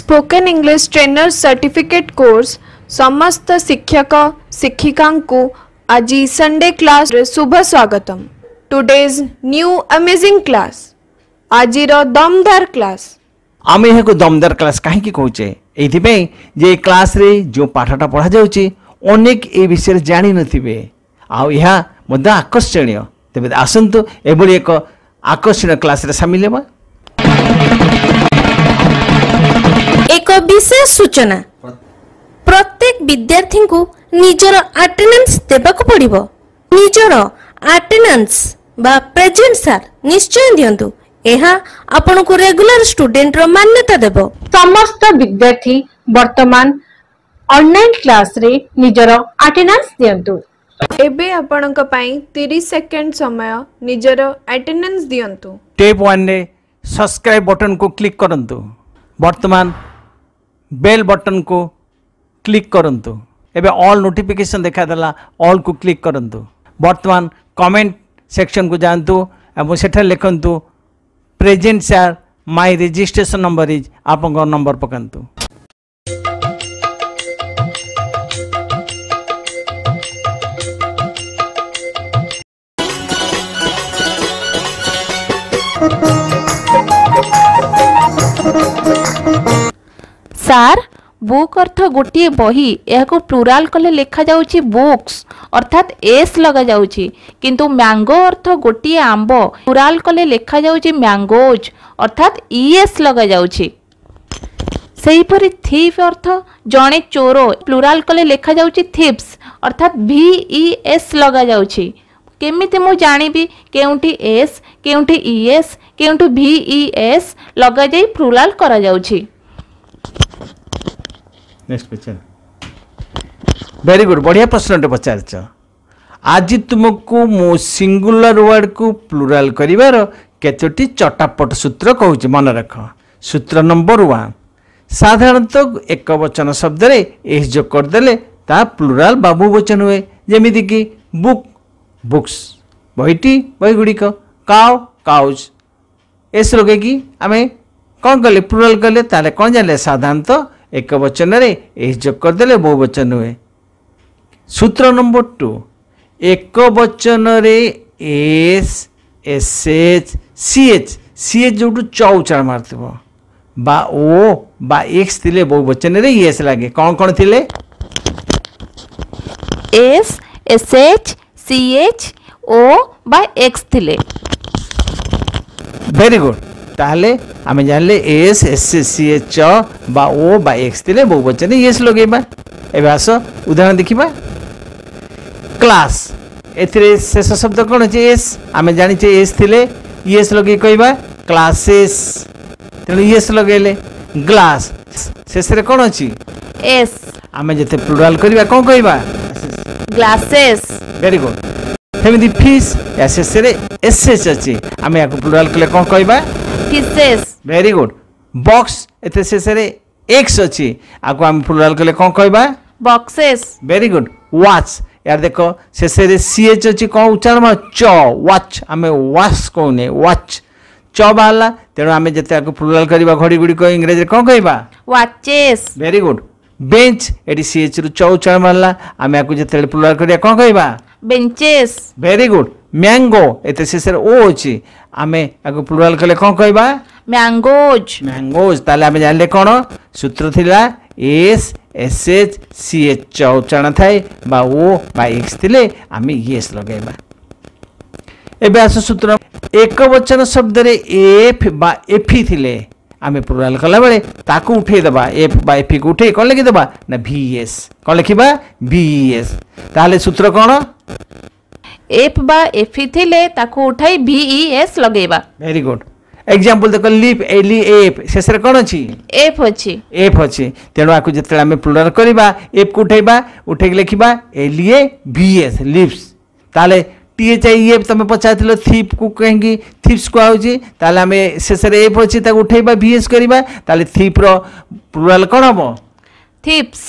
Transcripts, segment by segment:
Spoken English trainer certificate course समस्त शिक्षक शिक्षिका को आज संडे क्लास रे शुभ स्वागतम। टुडेज न्यू अमेजिंग क्लास आज दमदार क्लास आम यह दमदार क्लास कहीं कहे ये जे क्लास रे जो पाठटा पढ़ा जाउची अनेक ए विषय जानी नथिबे आ यह मध्य आकर्षणीय तेज आसतु एभली एक आकर्षणीय क्लास रे शामिल हेबा। एक विशेष सूचना प्रत्येक विद्यार्थी को निजर अटेंडेंस देबाक पड़िबो। निजर अटेंडेंस बा प्रेजेंट सर निश्चय दियंतु। एहा आपन को रेगुलर स्टूडेंट रो मान्यता देबो। समस्त विद्यार्थी वर्तमान ऑनलाइन क्लास रे निजर अटेंडेंस दियंतु। एबे आपनक पई 30 सेकंड समय निजर अटेंडेंस दियंतु। स्टेप 1 रे सब्सक्राइब बटन को क्लिक करंतु। वर्तमान बेल बटन को क्लिक करंतु। एबे ऑल नोटिफिकेशन देखा देला ऑल को क्लिक करंतु। वर्तमान कमेंट सेक्शन को जानतु एवं सेठा लिखंतु present sir my registration number is आपन नंबर पकंतु। सार बुक अर्थ गोटे बही यह प्लुराल कले लिखा जाउची बुक्स अर्थात एस लगा जाउची किंतु मैंगो अर्थ गोटे आंब प्लुराल कले लिखा जाउची मैंगोज अर्थात ईएस लगा जाउची। सेहीपरि थीफ अर्थ जणे चोर प्लुराल कले लिखा जाउची थीप्स अर्थात VES लगा जाउची। केमिति मु जानिबी केउंटी एस केउंटी ईएस केउंटी VES लगा जाई प्लुराल करा जाउची। नेक्स्ट क्वेश्चन वेरी गुड बढ़िया प्रश्न पचार। आज तुमको मो सिंगुलर वर्ड को प्लुराल करिवार केतोटी चटापट सूत्र कहूँ मन रख। सूत्र नंबर 1 साधारणतः एक वचन शब्द रे एस जो करदेले ता प्लुराल बा बहुवचन हुए जेमिति कि बुक बुक्स बहीटी बही गुड़िक काउ काउज एस लगे कि आमे कौन कले प्लुराल कले ताले कौन जाने साधारणतः एक वचन रे एस जो करदेले बहुवचन हुए। सूत्र नंबर 2 एक वचन रे एस एसएच सीएच जो च उच्चारण मारथिबो बा ओ बा एक्स थिले बहुवचन रे एस लागे कौन कौन थिले एस एसएच सीएच ओ बा एक्स थिले। वेरी गुड ताहले आमे जानले एस एसएच बा ओ बा एक्स थिले बहुवचन एस लगेबा। एबे आस उदाहरण देखिबा क्लास एथिरे शेष शब्द कौन है एस आमे जानि छे एस थिले एस लगे कहबा क्लासेस तेणु एस लगेले। ग्लास शेष रे कौन अछि एस आमे जते प्लुराल करबा कौन कहबा ग्लासेस। वेरी गुड हेमिति फिश या शेष रे एसएच अछि आमे याको प्लुराल कले कौन कहबा फिशेस। वेरी गुड बॉक्स एते शेष रे एक्स अछि आको आमे प्लुराल कले कौन कहबा बॉक्सेस। वेरी गुड वॉच यार देखो शेष रे सीएच अछि कौन उच्चारण मा च वॉच आमे वॉच कोने वॉच च बाला तेणु आमे जते आको प्लुराल करबा घड़ी गुडी को इंग्लिश रे कौन कहबा वॉचेस। वेरी गुड बेंच एडी सीएच रु च उच्चारण मारला आमे आको जते प्लुराल करिया कौन कहबा बेंचेस। वेरी गुड मैंगो एते शेष रे ओ अछि आमे आको प्लुराल कले कौन कहबा मैंगोज। मैंगोज ताले आमे जानले कोन सूत्र थिला एस एसएच सीएच च उच्चारण थाए बा ओ बा एक्स थिले आमे एस लगेबा। एबे आस सूत्र एक वचन शब्द रे एफ बा एफी थिले आमे प्लुराल कला बेले ताकू उठे दबा एफ बा एफी को उठे कोन लिखि दबा ना VES कोन लिखिबा VES। ताले सूत्र कोन एफ बा एफी थिले ताकू उठाई VES लगेबा। वेरी गुड एग्जांपल देखो लीप एली एफ शेष रे कोन अछि एफ अछि एफ अछि तेणु आकु जते आमे प्लुराल करबा एफ को उठेबा उठे लिखिबा एलिए VS लिप्स। ताले THIF तमे पचाथिलो थीप को कहेंगी थीप्स को आउची ताले आमे शेष रे एफ अछि ताकु उठेबा VS करबा ताले थीप रो प्लुराल कोन हबो थीप्स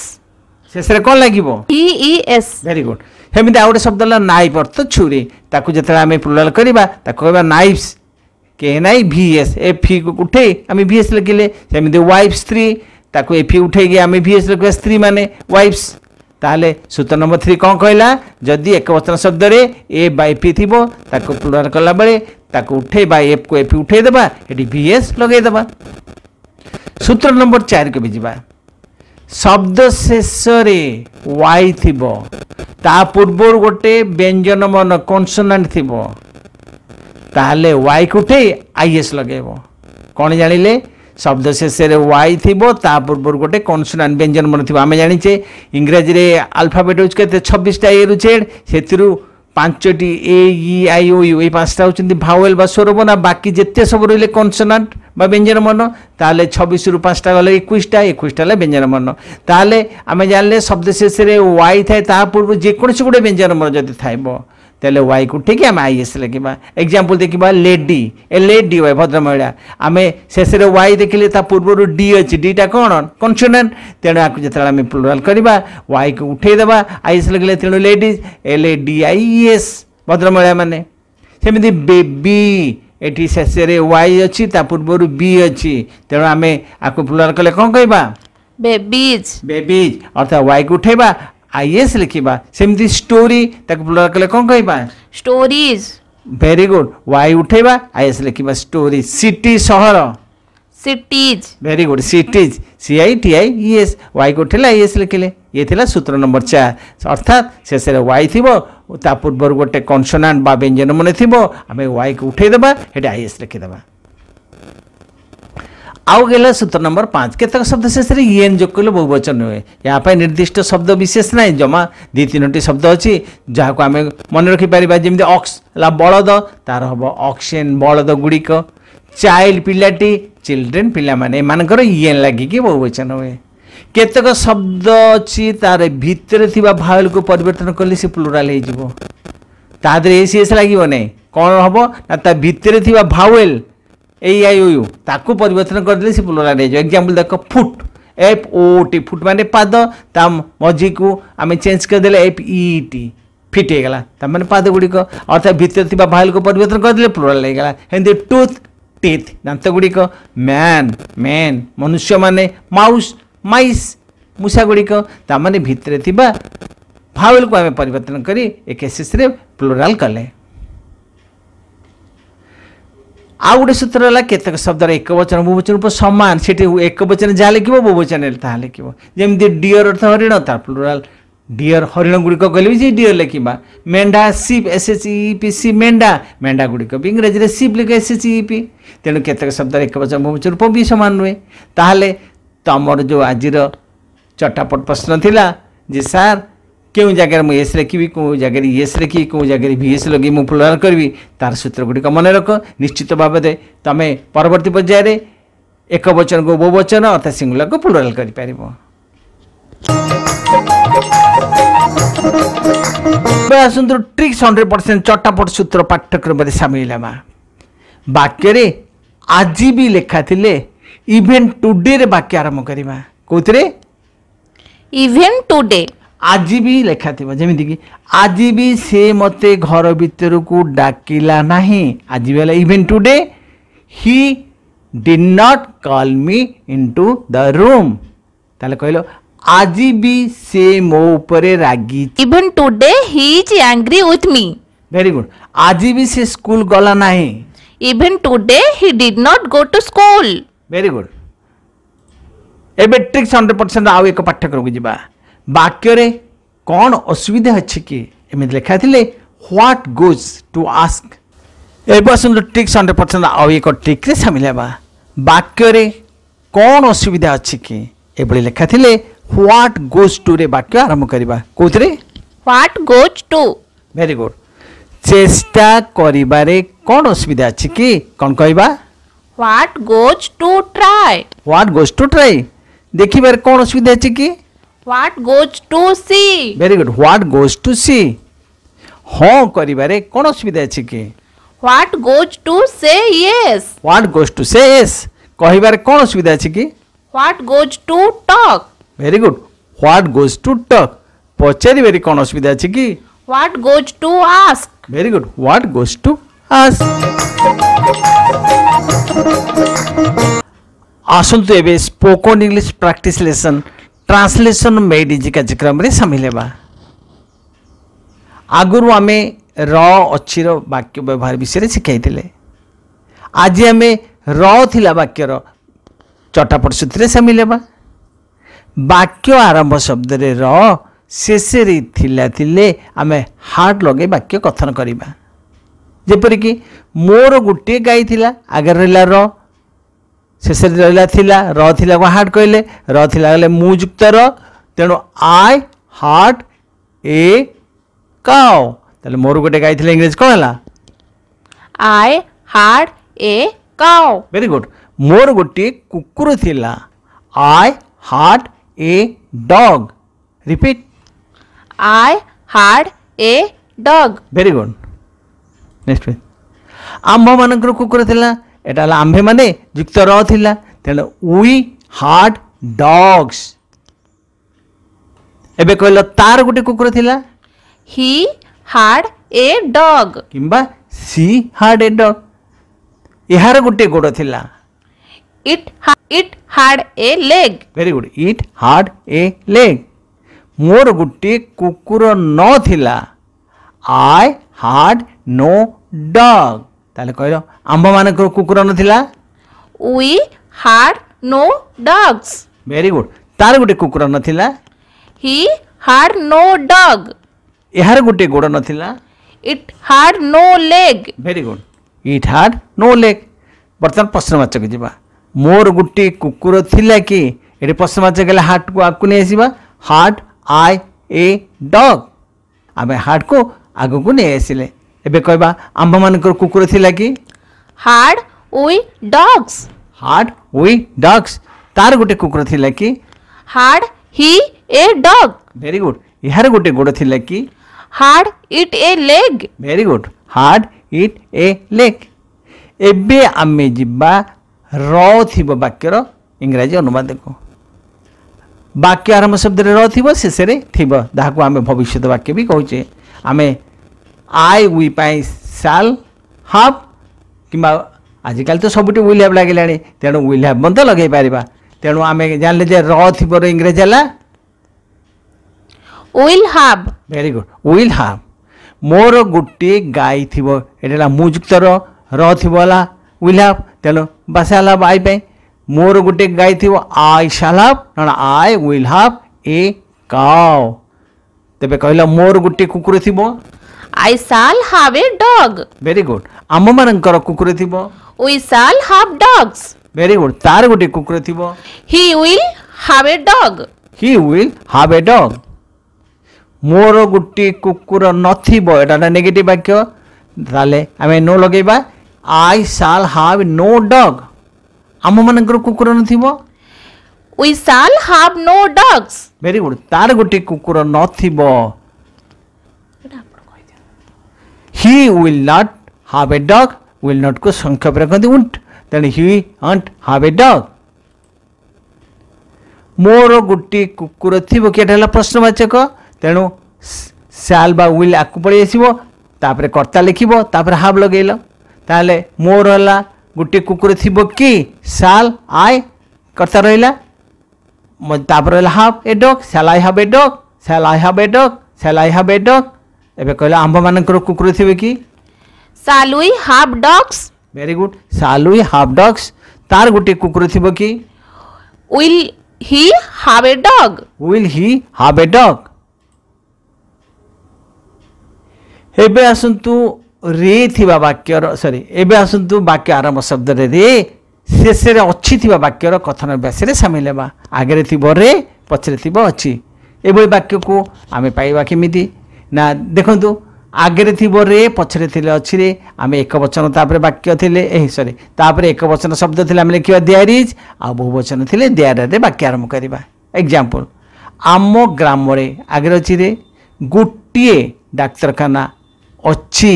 शेष रे कोन लागिबो VES। वेरी गुड हेमिति आउटे शब्द ला नाइफ अर्थ छुरी ताकु जते आमे प्लुराल करबा ताकु कहबा नाइफ्स के नाइ VS एफ को उठे आमे VS लिखिले सेमिति वाइफ स्त्री ताको एफी उठेगी आम VS लिखा स्त्री माने वाइफ्स ताहले सूत्र नंबर 3 कौन कहला जदि एक वचन शब्द रे ए बाय पी थिबो ताको प्लुराल कला बेले ताको उठे बाय एफ को एफी उठे देबा एटी VS लगे देबा। सूत्र नंबर 4 को बिजिबा शब्द शेष रे वाई थिबो ता पूर्व गोटे व्यंजन मन कॉन्सोनेंट थिबो ताहले वाई को उठे IS लगेबो कौन जानिले शब्द शेष रे वाई थिबो ता पूर्व गोटे कॉन्सोनेंट व्यंजन मन थिबो आमे जानिचे इंग्रजी रे अल्फाबेट यूज करते 26 टा ए रु जेड सेतिरु 5टी A E I O U ए 5टा होचंदी भावेल बा स्वरबो ना बाकी जेते सब रहिले कॉन्सोनेंट बा व्यंजन मन ताले 26 रु 5टा गले 21 टा ले व्यंजन मन ताले आमे जानले शब्द शेष रे वाई थाए ता पूर्व जे कोनसे गुडे व्यंजन मन जति थाइबो तेले वाई को ठीक है आम IS लिखा एग्जाम्पल देखा लेडी ए लेडी वाई भद्र महिला आम शेष वाई देखिले ता पूर्व डी अच्छी डीटा कौन कॉन्सोनेंट तेणु आपको जो आम प्लुराल करवा वाई को उठेदेवा IS लिखले तेणु लेडीज LADIES भद्र महिला माने सेमती बेबी एटी शेष वाई अच्छी ता पूर्व बी अच्छी तेणु आम आपको प्लुराल कले कौन कहवा बेबीज बेबीज अर्थात वाई को उठेबा IS लिखा सेमती स्टोरी ताको प्लुराल कले कौन कहवा स्टोरीज वेरी गुड वाई उठेबा IS लिखा स्टोरी सिटी सहर cities very good cities CITIES Y को उठेला IS लिखिले ये थिला सूत्र नंबर 4 अर्थात शेष रे वाई थिबो ता पूर्व गोटे कॉन्सोनेंट बा व्यंजन मन थिबो आमे वाई को उठे देबा हेटा IS लिखि देबा। आउ गेला सूत्र नंबर 5 केतक शब्द शेष रे येन जोग कले बहुवचन हुए यहाँ पर निर्दिष्ट शब्द विशेष ना जमा 2-3टी शब्द अच्छी जहाँ को आम मन रखिपर जमी ऑक्स ला बलद तार हम ऑक्सेन बलद गुड़िक चाइल्ड पिलाटी चिल्ड्रेन पिला माने एमानकर येन लगिकी बहुवचन हुए केतक शब्द अच्छी तार भितर थिबा भावेल को परिवर्तन कले से प्लुराल हो जिवो तादरे एसीएस लागिवो नै कोन हबो ना ता भितर थिबा भावेल AIOU ताको परिवर्तन करदे से प्लुराल हो एग्जांपल देखो फुट FOT फुट माने पाद ता मझी को आम चेंज कर देले FET फिट हो गला ता माने पाद गुड़िक अर्थात भितर थिबा भावेल को परिवर्तन कर देले प्लुराल हो गला हेंदे टूथ टीथ दांत गुड़िक मैन मैन मनुष्य माने माउस माइस मूषा गुड़िक ता माने भितर थिबा भावेल को आम परिवर्तन करी एक केसेस रे प्लुराल कले। आ गोटे सूत्र है केतक शब्द एक वचन बहुवचन रूप समान से एक वचन जहाँ लिख बहुवचन ता लिख जमी डियर अर्थ हरिण तार प्लुराल डियर हरिण गुड़िक कहले भी डियर लिखा मेंढा सिप SHEP सी मेंढा मेंढा गुड़िक भी इंग्रजी सिप लिख SHEP तेणु केतक शब्द एक वचन बहुवचन रूप भी सामान नुहे ताहले तमर जो आज चटापट प्रश्न थिला जे सार क्यों जगह मुझे एस लिखी कौ जगह एस लिखी कौ जगह VS लगे मुझे प्लुराल करी तार सूत्र गुड़िक मन रख निश्चित भाव तुम परवर्ती पर्यायर एक वचन को बहुवचन अर्थात सिंगुलर को प्लुराल कर आसतु ट्रिक्स 100% चटापट सूत्र पाठ्यक्रम सामिल है वाक्य आज भी लिखा थिले इवेंट टुडे रे वाक्य आरंभ करवा कौन इवेंट टुडे आज भी लिखा थी जमीती कि आज भी से मते घर भीतर को डाकिला नहीं आज भी वाला इवेंट today he did not call me into the room ताले कहलो आज भी से मो ऊपर रागी इवेंट today he is angry with me very good आज भी से स्कूल गला नहीं इवेंट today he did not go to school very good एबे ट्रिक्स 100% आउ एक पाठ्यक्रम को जिबा वाक्य रे कौन असुविधा अच्छी कि एमती लिखा थे व्हाट गोज टू आस्क एवं ट्रिक्स 100% आउ एक ट्रिक रे सामिल है वाक्य रे कौन असुविधा अच्छी कि एभली लिखा थे व्हाट गोज टू रे वाक्य आरंभ करवा कौन what goes to very good चेष्टा करिबारे कौन असुविधा अच्छी कि कौन कहवा what goes to try what goes to try देखिबार कौन असुविधा अच्छी कि What goes to see? Very good. What goes to see? हाँ करिबारे कौन असुविधा अच्छी कि What goes to say yes? What goes to say yes? कहिबारे कौन असुविधा अच्छी कि What goes to talk? Very good. What goes to talk? पचारिबारे कौन असुविधा अच्छी कि What goes to ask? Very good. What goes to ask? आसतु एवं spoken English practice lesson translation made easy कार्यक्रम रे सामिल हेबा। आगुरु आमे र अच्छी वाक्य व्यवहार विषय शिखाई। आज आम र थिला वाक्यर चटापट सूत्र सामिल हेबा। वाक्य आरंभ शब्द रे र शेष थिले आमे हार्ट लगे वाक्य कथन करिबा। जेपरिक मोर गोटे गाई थिला आगे रहा र शेष रहा थिला र थिला को हार्ट कहले र थिला गले मुयुक्त र तेणु आई हार्ट ए काउ ताले मोर गोटे गाई थिला इंग्लिश कौन है I had a cow. Very good. मोर गोटे कुकुर थिला I had a dog. Repeat I had a dog. Very good. Next आंभ मानकर कुकुर थिला एटा हला आंभे माने युक्त र थिला तेणु वी हार्ड डॉग्स। एबे कहल तार गोटे कुकुर थिला ही हार्ड ए डॉग किंबा सी हार्ड ए डॉग। यार गोटे गोड़ थिला it had a leg. Very good. It had a leg. मोर गोटे कुकुर न थिला आई हार्ड नो डॉग। ताले कहलो आंभ मानकर कुकुर न थिला we had no dogs. Very good. तार गोटे कुकुर न थिला ही हार्ड नो डॉग। यार गोटे गोड़ न थिला it had no leg. Very good. It had no leg. बर्तमान प्रश्नवाचक जीवा मोर गोटे कुकुर थिला कि ये प्रश्नवाचक गले हार्ट को आगु नहीं आसवा हार्ट आई ए डॉग आम हार्ट को आग को नहीं आसिले। एबे कहबा आंभ मानकर कुकुर थिला कि had we dogs. Had we dogs. तार गोटे कुकुर थिला कि had he a dog. Very good. यार गोटे गोड़ थिला कि had it a leg. Very good. Had it a leg. एबे आमे जिबा र थिबो वाक्यर इंग्रजी अनुवाद देखो। वाक्य आरंभ शब्द रे र थिबो शेष रे थिबो दाको आमे भविष्य वाक्य भी कहूचे। आमे आई वी पाई साल हाव किंबा आजिकल तो सबुटी विल हैव लगे तेणु विल हैव मन तो लगे पारिबा। तेणु आमे जानले जे र थिबो इंग्रजी हला will have. Very good. Will have. मोर गोटे गाई थिबो एटा मुयुक्त र थिबो हला विल हैव तेणु बासा हला आई पे मोर गोटे गाई थिबो आई शैल हैव ना I will have a cow. तेबे कहला मोर गोटे कुकुर थिबो I shall have a dog. Very good. आम मानकर कुकुर थिबो we shall have dogs. Very good. तार गोटे कुकुर थिबो he will have a dog. He will have a dog. मोर गोटे कुकुर नथिबो एटा नेगेटिव वाक्य ताले आमे नो लगेबा I shall have no dog. आम मानकर कुकुर नथिबो we shall have no dogs. Very good. तार गोटे कुकुर नथिबो he will not have a dog. Will not को संक्षेप रखते उंट तेणु he won't have a dog. मोर गोटे कुकुर थिबो कि एटा प्रश्नवाचक तेणु शैल बा विल आकु पड़े आसो तापर कर्ता लिखिबो तापर हाव लगेल ताले मोर हला गोटे कुकुर थिबो कि शैल आई कर्ता रहिला तापर हला have a dog shall I have a dog shall I have a dog shall I have a dog. एबे कहला आंभ मानकर कुकुर थिबे कि shall we have dogs. Very good. Shall we have dogs. तार गोटे कुकुर थिबो कि will he have a dog. Will he have a dog. एबे आसंतु रे थिबा वाक्यर सॉरी एबे आसंतु वाक्य आरंभ शब्द रे शेष रे अच्छी थिबा वाक्यर कथन अभ्यास रे शामिल हेबा। आगे थिबो रे पछरे थिबो अच्छी एबे वाक्य को आमे पाइबा केमिति ना देखंतु आगे थिबो रे पछरे थिले अच्छी रे आमे एक वचन तापर वाक्य थिले ए सॉरी तापर एक वचन शब्द थिले आमे लिखिबा देयर इज आ बहुवचन थिले देयर रे वाक्य आरंभ करिबा। एग्जांपल आम ग्राम रे आगे अछि रे गोटिए डाक्तरखाना अच्छी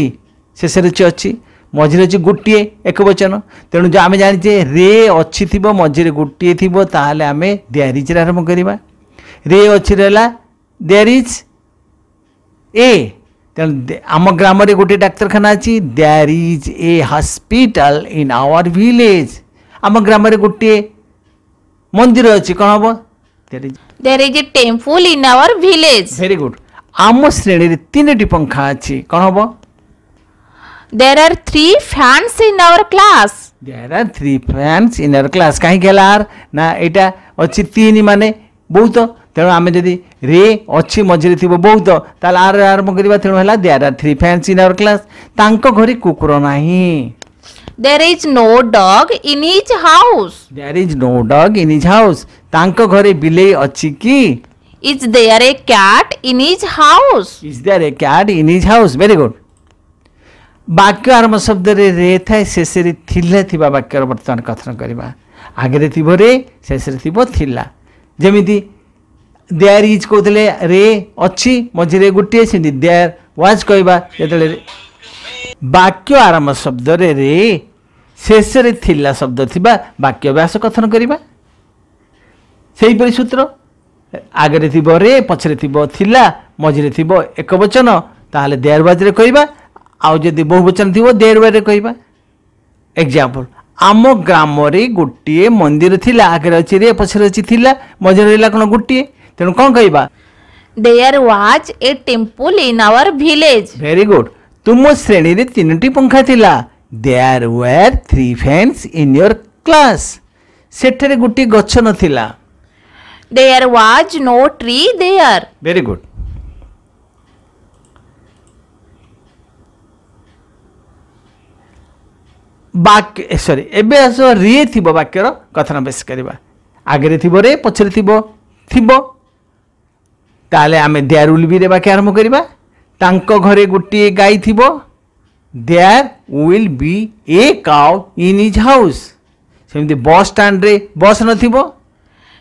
शेष अच्छी मझे अच्छी गोटे एक वचन तेणु जो आम जाने रे अच्छी थी मझे गोटे थी ताहले आम देयर इज आरंभ करवा। रे अच्छी रहा देयर इज ए तेणु आम ग्राम रे गोटे डाक्तरखाना अच्छी there is a hospital in our village. आम ग्राम रे गोटे मंदिर अच्छी कौन हम There is a temple in our village. Very good आम श्रेणी रे 3टी पंखा अच्छी कौन हम There are 3 fans in our class. There are 3 fans in our class कहीं गेलार ना एटा अच्छी 3 माने बहुत तेणु आम जदि रे अच्छी मझे थी बहुत ताल आर आरंभ करवा तेणु है there are 3 fans in our class तांको घरे कुकुर नाही There is no dog in his house. There is no dog in his house तांको घरे बिलेई अच्छी की Is there a cat in his house? Is there a cat in his house very good वाक्य आरंभ शब्द रे थाए शेष रे थिले थिबा वाक्य वर्तमान कथन करबा आगे थिबो रे शेष रे थिबो थिला जेमिति देयर इज कहतले रे अच्छी मझे गोटे से देयर वाज कहबा जेतले वाक्य आरंभ शब्द रे शेष रे थिला शब्द थिबा वाक्य व्यास कथन करबा सेही परि सूत्र आगे थिबो रे पछरे थिबो थिला मझे थिबो एक वचन ताले देयर वाज रे कहबा आउ जदि बहुवचन थी देर वे कहबा एग्जांपल आम ग्राम रे गोटे मंदिर थिला आगे अच्छी रे पछरे अच्छी थिला मझे रहा कौन गोटे तेणु कौन कहबा There was a temple in our village. Very good तुम श्रेणी रे 3टी पंखा थिला there were 3 fans in your class सेठरे गोटे गछ नथिला There was no tree there. Very good वाक्य सॉरी एबे आस रे थिबो वाक्यर कथन बेस करबा आगे थिबो रे पछरे थिबो थिबो ताले आमे देयर विल बी रे वाक्य आरंभ करबा तांको घरे गोटे गाई थिबो there will be a cow in his house सेमति बस स्टैंड रे बस न थिबो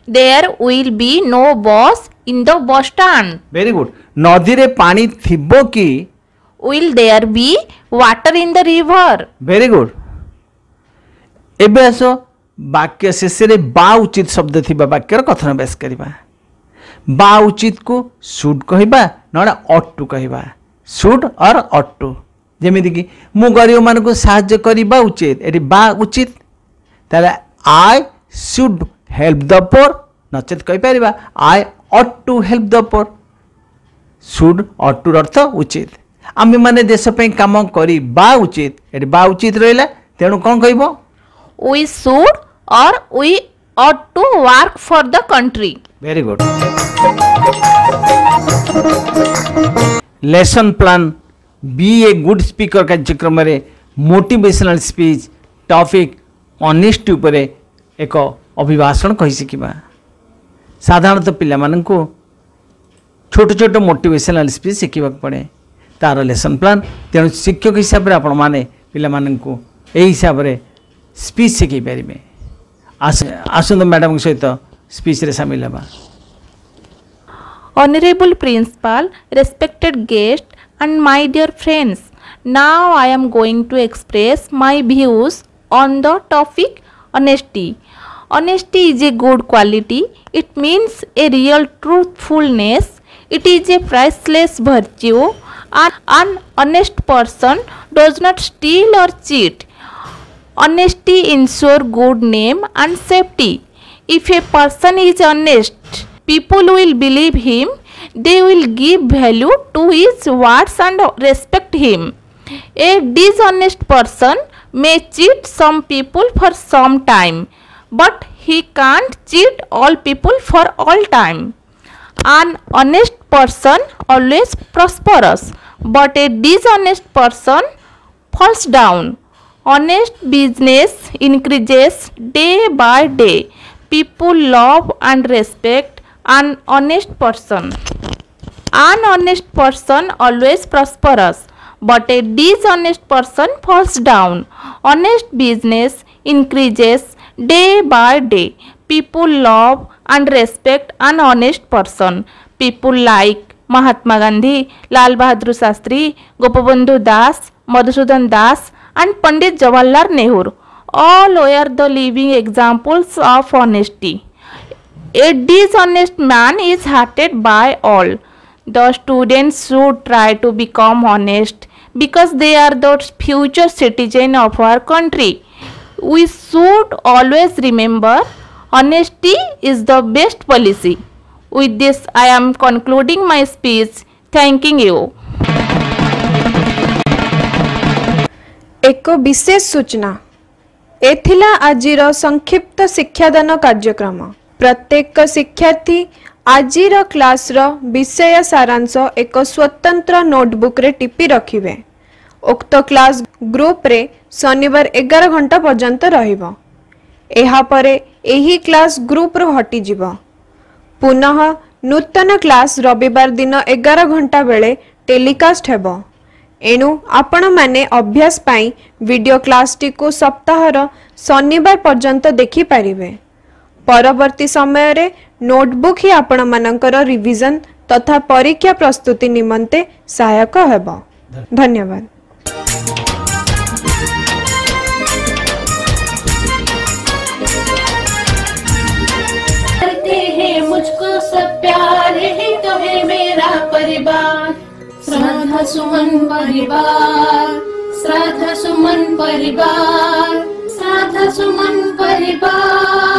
There will be no bus in the bus stand. Very good नदी रे पानी थिबो की Will there be water in the river? Very good एबे आसो वाक्य शेष रे बा उचित शब्द थिबा वाक्यर कथन बेस करबा बा उचित को शुड कहबा नडा ऑट टू कहबा शुड और ऑट टू जेमिति कि मु गरीब मान को सहाय्य करबा उचित एटी बा उचित ताले I should help the poor नचेत कहि परिबा I ought to help the poor should ought to अर्थ उचित आमे माने देश पे काम करी बा उचित एटी बा उचित रहला तेणु कोन कहबो We should or we ought to work for the country. Very good lesson plan be a good speaker कार्यक्रम रे मोटिवेशनल स्पीच टॉपिक ऑनेस्टी उपरे एक अभिभाषण कहि सिकिबा साधारणतः पिला माननकु छोट छोट मोटिवेशनल स्पीच शिखा पड़े तार लेसन प्लान तेणु शिक्षक हिसाब से आपण माने पिला माननकु एही हिसाब रे स्पीच शिखै पारिबे आसंत मैडम सहित स्पीच रे शामिल हेबा Honorable Principal, respected guest and my dear friends, now I am going to express my views on the topic honesty. Honesty is a good quality. It means a real truthfulness. It is a priceless virtue. An honest person does not steal or cheat. Honesty ensures good name and safety. If a person is honest, people will believe him. They will give value to his words and respect him. A dishonest person may cheat some people for some time, but he can't cheat all people for all time. An honest person always prospers, but a dishonest person falls down. Honest business increases day by day. People love and respect an honest person. An honest person always prospers, but a dishonest person falls down. Honest business increases day by day. People love and respect an honest person. People like Mahatma Gandhi, Lal Bahadur Shastri, Gopabandhu Das, Madhusudan Das, and Pandit Jawaharlal Nehru. All were the living examples of honesty. A dishonest man is hated by all. The students should try to become honest because they are the future citizen of our country. We should always remember Honesty is the best policy. With this, I am concluding my speech. Thanking you. एक विशेष सूचना एथिला आजिर संक्षिप्त शिक्षादान कार्यक्रम प्रत्येक शिक्षार्थी आजिर class रो विषय सारांश एक स्वतंत्र नोटबुक रे टिपी रखिबे। उक्त क्लास ग्रुप रे शनिवार 11 घंटा पर्यंत रहिबो। एहा परे एही क्लास ग्रुप रो हटि जिवो। पुनः नूतन क्लास रविवार दिन 11 घंटा बेले टेलीकास्ट हेबो। एणु आपण माने अभ्यास पाई वीडियो क्लास टी को सप्ताहर शनिवार पर्यंत देखि पारिबे। परवर्ती समय रे नोटबुक ही आपण मानकर रिवीजन तथा परीक्षा प्रस्तुति निमंते सहायक हेबो। धन्यवाद। करते हैं मुझको सब प्यार है तुम्हें मेरा परिवार। श्रद्धा सुमन परिवार, श्रद्धा सुमन परिवार, श्रद्धा सुमन परिवार।